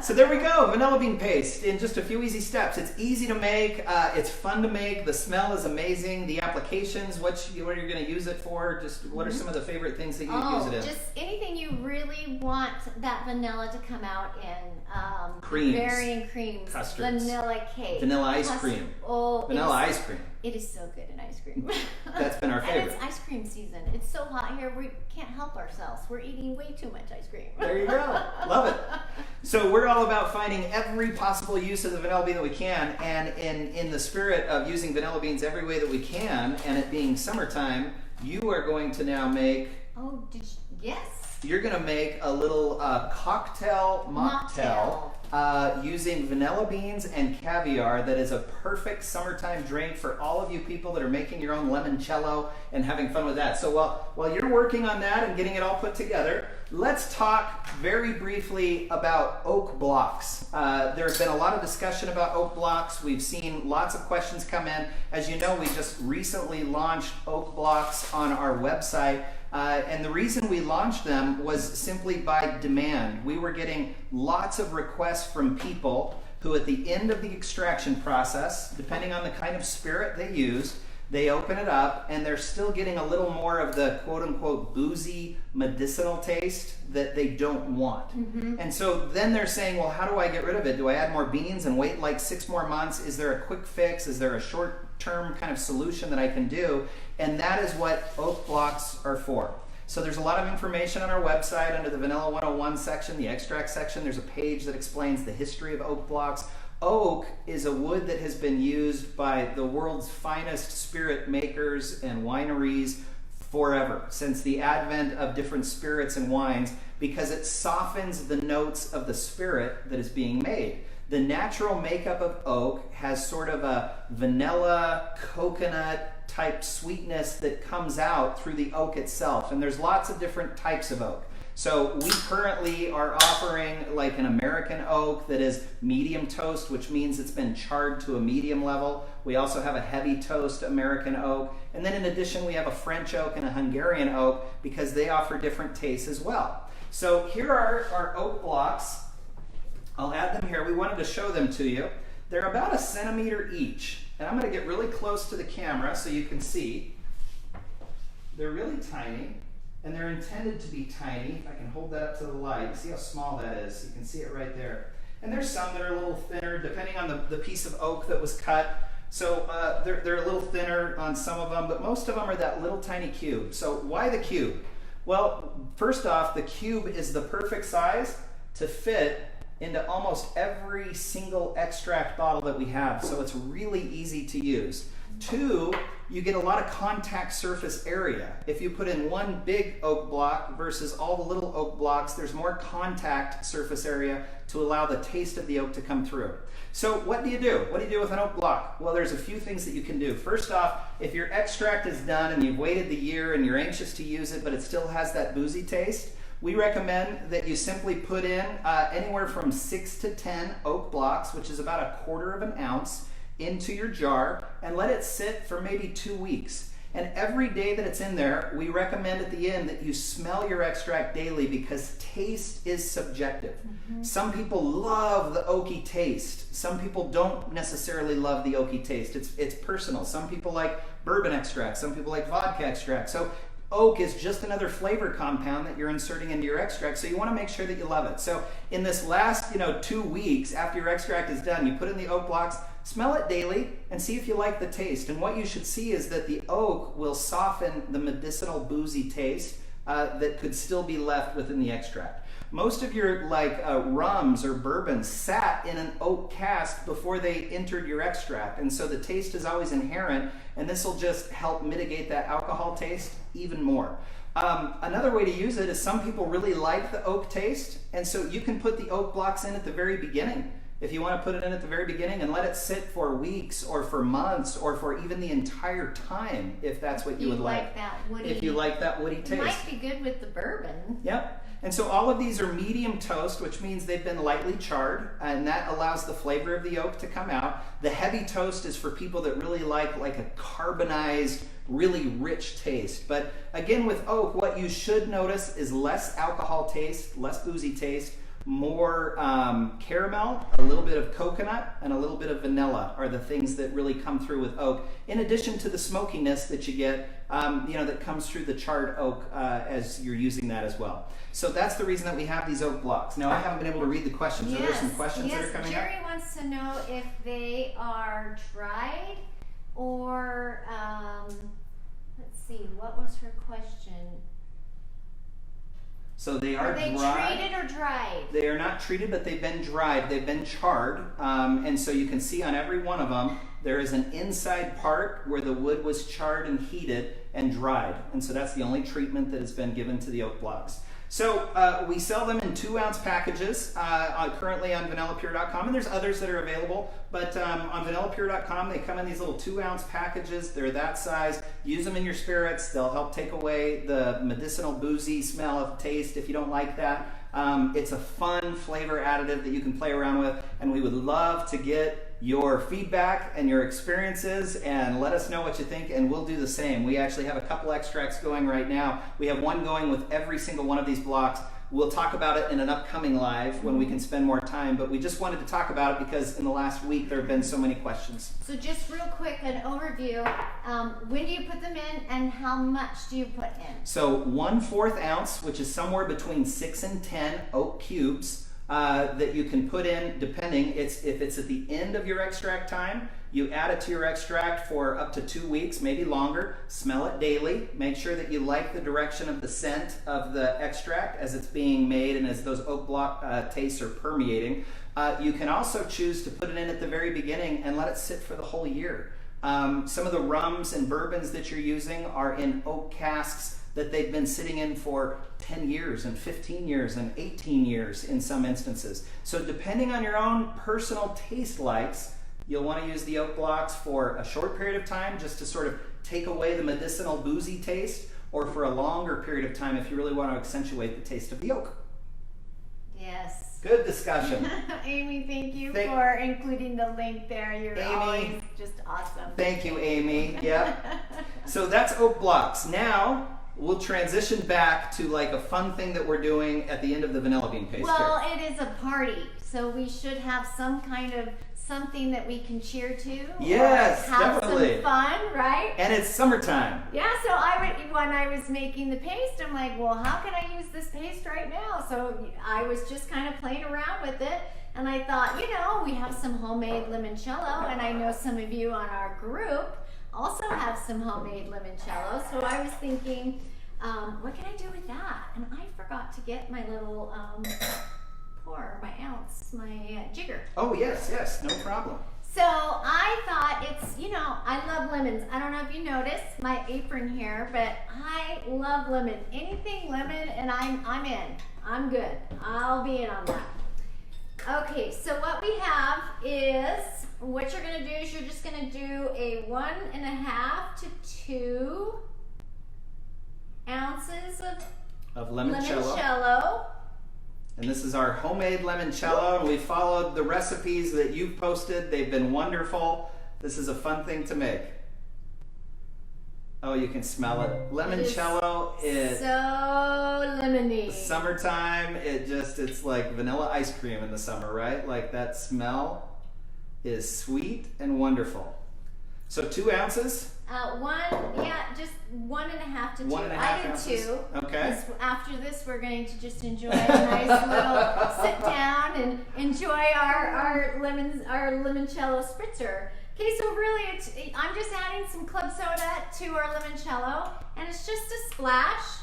So there we go, vanilla bean paste in just a few easy steps. It's easy to make, it's fun to make, the smell is amazing, the applications, what you're going to use it for, just what are some of the favorite things that you use it in? Just anything you really want that vanilla to come out in. Creams. Varying creams. Custards. Vanilla cake. Vanilla ice cream. Vanilla ice cream. It is so good in ice cream. That's been our favorite. And it's ice cream season. It's so hot here, we can't help ourselves. We're eating way too much ice cream. There you go. Love it. So we're all about finding every possible use of the vanilla bean that we can, and in the spirit of using vanilla beans every way that we can, and it being summertime, you are going to now make... Oh, yes. You're going to make a little cocktail mocktail using vanilla beans and caviar that is a perfect summertime drink for all of you people that are making your own limoncello and having fun with that. So while you're working on that and getting it all put together, let's talk very briefly about Oat Blocks. There has been a lot of discussion about Oat Blocks. We've seen lots of questions come in. As you know, we just recently launched Oat Blocks on our website. And the reason we launched them was simply by demand. We were getting lots of requests from people who at the end of the extraction process, depending on the kind of spirit they used, They open it up and they're still getting a little more of the quote-unquote boozy medicinal taste that they don't want. And so then they're saying, well, how do I get rid of it? Do I add more beans and wait like 6 more months? Is there a quick fix? Is there a short-term kind of solution that I can do? And that is what Oat Blocks are for. So there's a lot of information on our website under the Vanilla 101 section, the extract section. There's a page that explains the history of oat blocks. Oak is a wood that has been used by the world's finest spirit makers and wineries forever, since the advent of different spirits and wines, because it softens the notes of the spirit that is being made. The natural makeup of oak has sort of a vanilla, coconut type sweetness that comes out through the oak itself. And there's lots of different types of oak. So we currently are offering like an American oak that is medium toast, which means it's been charred to a medium level. We also have a heavy toast American oak. And then in addition, we have a French oak and a Hungarian oak because they offer different tastes as well. So here are our oat blocks. I'll add them here. We wanted to show them to you. They're about 1 centimeter each. And I'm going to get really close to the camera so you can see. They're really tiny. And they're intended to be tiny. If I can hold that up to the light, see how small that is. You can see it right there. And there's some that are a little thinner, depending on the piece of oak that was cut. So they're a little thinner on some of them, but most of them are that little tiny cube. So why the cube? Well, first off, the cube is the perfect size to fit into almost every single extract bottle that we have. So it's really easy to use. 2, you get a lot of contact surface area. If you put in one big oak block versus all the little oak blocks, there's more contact surface area to allow the taste of the oak to come through. So what do you do? What do you do with an oak block? Well, there's a few things that you can do. First off, if your extract is done and you've waited the year and you're anxious to use it, but it still has that boozy taste, we recommend that you simply put in anywhere from 6 to 10 oak blocks, which is about 1/4 of an ounce, into your jar and let it sit for maybe 2 weeks. And every day that it's in there, we recommend at the end that you smell your extract daily because taste is subjective. Some people love the oaky taste. Some people don't necessarily love the oaky taste. It's personal. Some people like bourbon extract. Some people like vodka extract. So oak is just another flavor compound that you're inserting into your extract, so you want to make sure that you love it. So in this last 2 weeks after your extract is done, you put in the oak blocks, smell it daily, and see if you like the taste. And what you should see is that the oak will soften the medicinal boozy taste that could still be left within the extract. Most of your rums or bourbons sat in an oak cask before they entered your extract, and so the taste is always inherent, and this will just help mitigate that alcohol taste even more. Another way to use it is some people really like the oak taste, and so you can put the oak blocks in at the very beginning. If you want to put it in at the very beginning and let it sit for weeks or for months or for even the entire time, if that's what you would like. If you like that woody taste. It might be good with the bourbon. Yep. And so all of these are medium toast, which means they've been lightly charred, and that allows the flavor of the oak to come out. The heavy toast is for people that really like a carbonized, really rich taste. But again, with oak, what you should notice is less alcohol taste, less boozy taste, more caramel, a little bit of coconut, and a little bit of vanilla are the things that really come through with oak, in addition to the smokiness that you get that comes through the charred oak as you're using that as well. So that's the reason that we have these oak blocks. Now, I haven't been able to read the questions. Yes, Are there some questions that are coming Jerry up? wants to know if they are dried or, let's see, what was her question? So they are they dried. treated or dried? They are not treated, but they've been dried. They've been charred. And so you can see on every one of them, there is an inside part where the wood was charred and heated and dried. And so that's the only treatment that has been given to the oak blocks. So we sell them in 2-ounce packages currently on vanillapure.com, and there's others that are available, but on vanillapure.com they come in these little 2-ounce packages. They're that size. Use them in your spirits. They'll help take away the medicinal boozy smell of taste if you don't like that. It's a fun flavor additive that you can play around with, and we would love to get your feedback and your experiences and let us know what you think, and we'll do the same. We actually have a couple extracts going right now. We have one going with every single one of these blocks. We'll talk about it in an upcoming live when we can spend more time, but we just wanted to talk about it because in the last week there have been so many questions. So just real quick, an overview. When do you put them in and how much do you put in? So 1/4 ounce, which is somewhere between 6 and 10 oat cubes that you can put in depending. If it's at the end of your extract time, you add it to your extract for up to 2 weeks, maybe longer. Smell it daily. Make sure that you like the direction of the scent of the extract as it's being made and as those oat block tastes are permeating. You can also choose to put it in at the very beginning and let it sit for the whole year. Some of the rums and bourbons that you're using are in oak casks that they've been sitting in for 10 years and 15 years and 18 years in some instances. So depending on your own personal taste likes, you'll want to use the oat blocks for a short period of time just to sort of take away the medicinal boozy taste, or for a longer period of time if you really want to accentuate the taste of the oak. Yes. Good discussion. Amy, thank you for including the link there. You're always just awesome. Thank you, Amy. Yep. So that's oat blocks. Now we'll transition back to like a fun thing that we're doing at the end of the vanilla bean paste. Well, it is a party, so we should have some kind of something that we can cheer to. Yes, or have definitely. some fun, right? And it's summertime. Yeah, so when I was making the paste, I'm like, well, how can I use this paste right now? So I was just kind of playing around with it, and I thought, we have some homemade limoncello, and I know some of you on our group also have some homemade limoncello. So I was thinking, what can I do with that? And I forgot to get my little pour, my ounce, my jigger. Oh, yes, no problem. So I thought I love lemons. I don't know if you noticed my apron here, but I love lemon. Anything lemon, and I'm in. I'm good. I'll be in on that. Okay, so what we have is, what you're going to do is you're just going to do a 1.5 to 2 ounces of limoncello. And this is our homemade limoncello, and we followed the recipes that you've posted. They've been wonderful. This is a fun thing to make. Oh, you can smell it. Limoncello is so lemony. Summertime, it's like vanilla ice cream in the summer, right? Like that smell is sweet and wonderful. So 2 ounces? Just 1.5 to 2. 1.5 I did ounces. 2. Okay. After this, we're going to just enjoy a nice little sit down and enjoy our limoncello spritzer. Okay, so really, I'm just adding some club soda to our limoncello, and it's just a splash,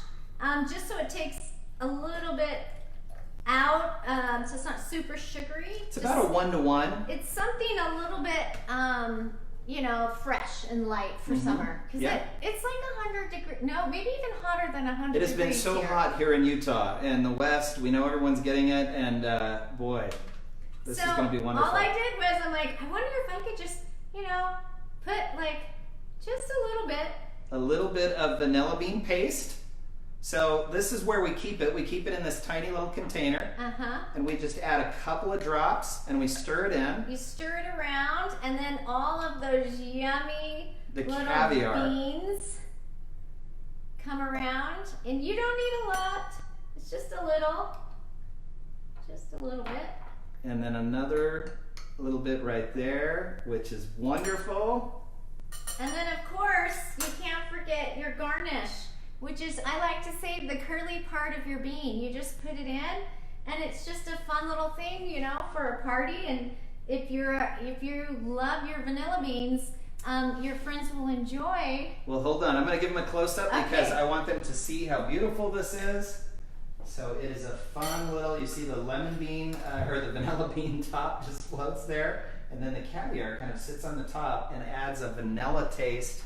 just so it takes a little bit out, so it's not super sugary. It's about a 1-to-1. It's something a little bit, fresh and light for summer. Because it's like 100 degrees, no, maybe even hotter than 100 degrees. It has been so hot here in Utah and the West. We know everyone's getting it, and boy, this is going to be wonderful. All I did was, I'm like, I wonder if I could just, put like just a little bit. A little bit of vanilla bean paste. So this is where we keep it. We keep it in this tiny little container. And we just add a couple of drops and we stir it in. You stir it around, and then all of those yummy little caviar beans come around. And you don't need a lot. It's just a little bit. And then another little bit right there, which is wonderful. And then of course, you can't forget your garnish, which is, I like to say, the curly part of your bean. You just put it in, and it's just a fun little thing, for a party. And if you love your vanilla beans, your friends will enjoy. Well, hold on. I'm going to give them a close-up because I want them to see how beautiful this is. So it is a fun little, you see the lemon bean, or the vanilla bean top just floats there. And then the caviar kind of sits on the top and adds a vanilla taste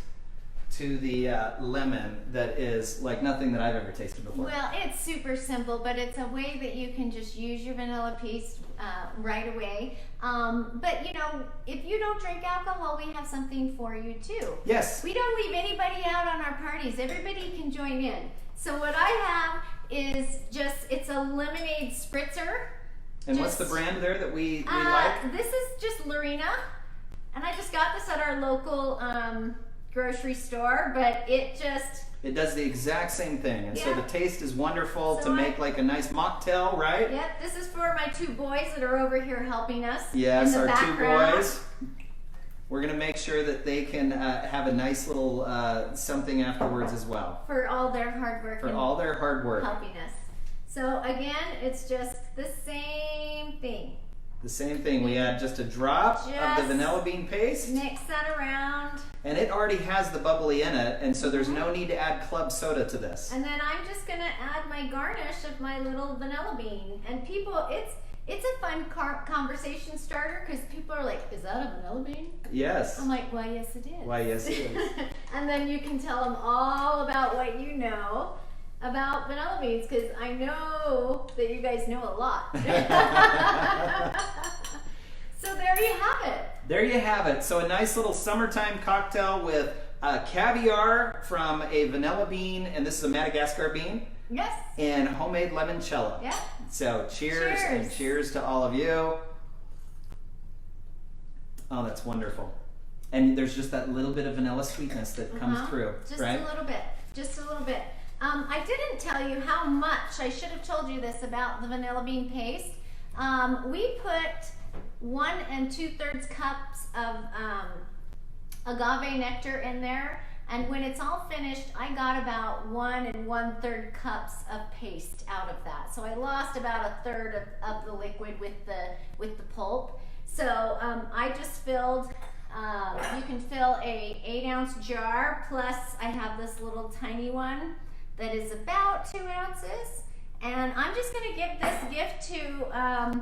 to the lemon that is like nothing that I've ever tasted before. Well, it's super simple, but it's a way that you can just use your vanilla paste right away. But if you don't drink alcohol, we have something for you too. Yes. We don't leave anybody out on our parties. Everybody can join in. So what I have is it's a lemonade spritzer. And what's the brand there that we like? This is just Lorena, and I just got this at our local grocery store, but it does the exact same thing. And so Yeah. the taste is wonderful So to make like a nice mocktail, right? Yep, this is for my 2 boys that are over here helping us. Yes, in the our 2 background. boys. We're going to make sure that they can have a nice little something afterwards as well. For all their hard work For and all their hard work. helping us. So again, it's just the same thing. The same thing. We add just a drop of the Just vanilla bean paste. Mix that around. And it already has the bubbly in it, and so there's no need to add club soda to this. And then I'm just gonna add my garnish of my little vanilla bean. And people, it's a fun conversation starter because people are like, "Is that a vanilla bean?" Yes. I'm like, "Why, yes, it is." Why, yes, it is. And then you can tell them all about what you know about vanilla beans because I know that you guys know a lot. So there you have it. There you have it. So a nice little summertime cocktail with caviar from a vanilla bean, and this is a Madagascar bean, Yes. and homemade limoncello. Yeah. So cheers, and Cheers. cheers to all of you. Oh, that's wonderful. And there's just that little bit of vanilla sweetness that comes through, Just right? a little bit. Just a little bit. I didn't tell you how much. I should have told you this about the vanilla bean paste. We put 1 2/3 cups of agave nectar in there, and when it's all finished, I got about 1 1/3 cups of paste out of that. So I lost about 1/3 of the liquid with the pulp. So I just filled. You can fill a 8-ounce jar, plus I have this little tiny one that is about 2 ounces. And I'm just gonna give this gift to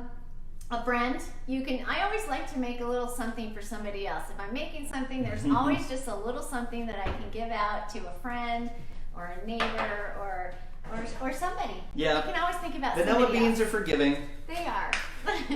a friend. I always like to make a little something for somebody else. If I'm making something, there's always just a little something that I can give out to a friend or a neighbor or somebody. Yeah. You can always think about Vanilla somebody beans else. are forgiving. They are.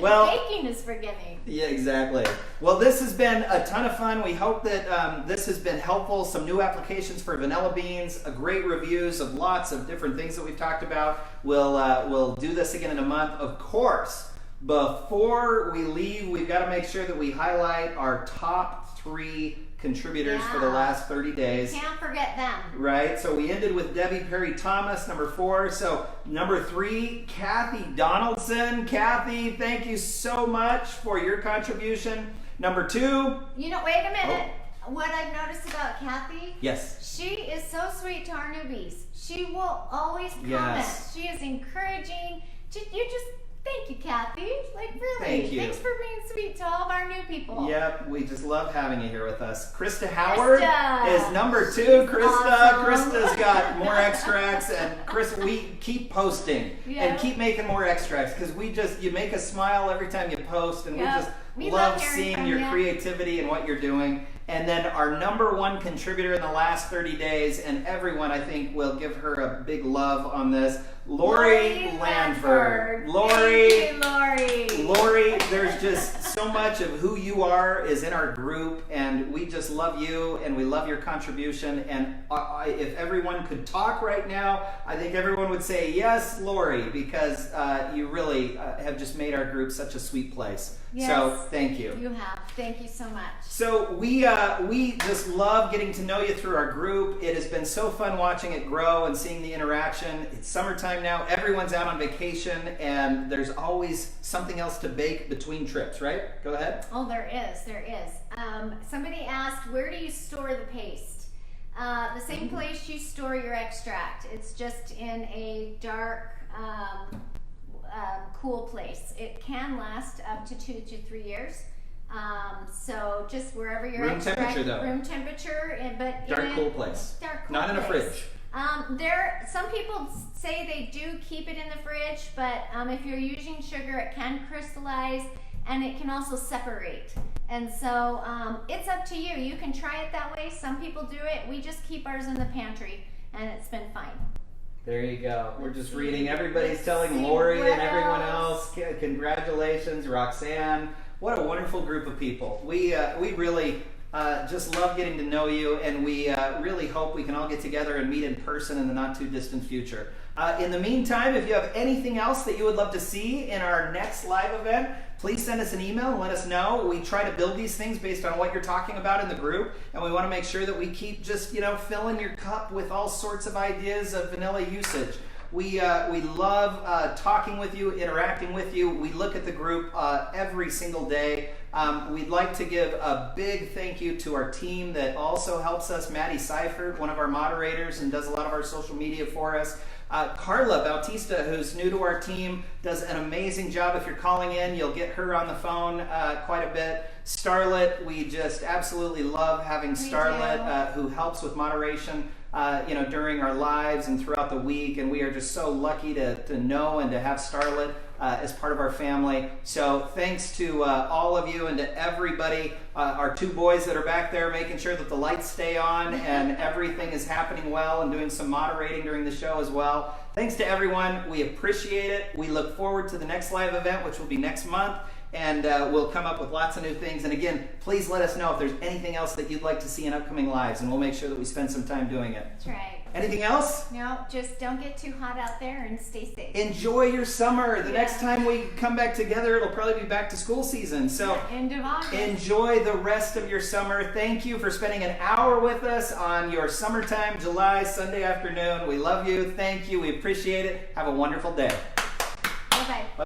Well- Baking is forgiving. Yeah, exactly. Well, this has been a ton of fun. We hope that this has been helpful. Some new applications for vanilla beans, great reviews of lots of different things that we've talked about. We'll do this again in a month. Of course, before we leave, we've got to make sure that we highlight our top 3 contributors for the Yeah. last 30 days. Can't forget them. Right, so we ended with Debbie Perry Thomas, number 4. So number 3, Kathy Donaldson. Kathy, thank you so much for your contribution. Number 2, You know, wait a minute. What I've noticed about Kathy, yes, she is so sweet to our newbies. She will always comment. Yes. She is encouraging. Thank you, Kathy. Like, really. Thank you. Thanks for being sweet to all of our new people. Yep, we just love having you here with us. Krista Howard Krista. is number 2. She's Krista, awesome. Krista's got more extracts, and Chris, we keep posting Yeah. and keep making more extracts because you make us smile every time you post, and Yep. we We love love hearing seeing from your ya. creativity and what you're doing. And then our number 1 contributor in the last 30 days, and everyone I think will give her a big love on this, Lori Lanford. Thank you, Lori. Lori, there's just so much of who you are is in our group, and we just love you, and we love your contribution. And if everyone could talk right now, I think everyone would say yes, Lori, because you really have just made our group such a sweet place. Yes, So thank you. You have. Thank you so much. So we just love getting to know you through our group. It has been so fun watching it grow and seeing the interaction. It's summertime now. Everyone's out on vacation, and there's always something else to bake between trips, right? Go ahead. Oh, there is. There is. Somebody asked, where do you store the paste? The same place you store your extract. It's just in a dark, cool place. It can last up to 2 to 3 years. So just wherever your Room extract, temperature, though. room temperature, but Dark, in cool place. Dark, cool Not in a place. fridge. Some people say they do keep it in the fridge, but if you're using sugar, it can crystallize and it can also separate. And so it's up to you. You can try it that way. Some people do it. We just keep ours in the pantry, and it's been fine. There you go. We're just see. reading. Everybody's Let's telling see Lori what and everyone else. else. Congratulations, Roxanne. What a wonderful group of people. We really just love getting to know you, and we really hope we can all get together and meet in person in the not too distant future. In the meantime, if you have anything else that you would love to see in our next live event, please send us an email and let us know. We try to build these things based on what you're talking about in the group, and we want to make sure that we keep just, filling your cup with all sorts of ideas of vanilla usage. We love talking with you, interacting with you. We look at the group every single day. We'd like to give a big thank you to our team that also helps us. Maddie Seifert, one of our moderators, and does a lot of our social media for us. Carla Bautista, who's new to our team, does an amazing job. If you're calling in, you'll get her on the phone quite a bit. Starlet, we just absolutely love having Starlet, who helps with moderation during our lives and throughout the week, and we are just so lucky to know and to have Starlet as part of our family. So thanks to all of you and to everybody, our two boys that are back there making sure that the lights stay on and everything is happening well, and doing some moderating during the show as well. Thanks to everyone. We appreciate it. We look forward to the next live event, which will be next month. And we'll come up with lots of new things. And again, please let us know if there's anything else that you'd like to see in upcoming lives, and we'll make sure that we spend some time doing it. That's right. Anything else? No, just don't get too hot out there and stay safe. Enjoy your summer. The next time we come back together, it'll probably be back to school season. So end of August. Enjoy the rest of your summer. Thank you for spending an hour with us on your summertime July Sunday afternoon. We love you. Thank you. We appreciate it. Have a wonderful day. Bye-bye.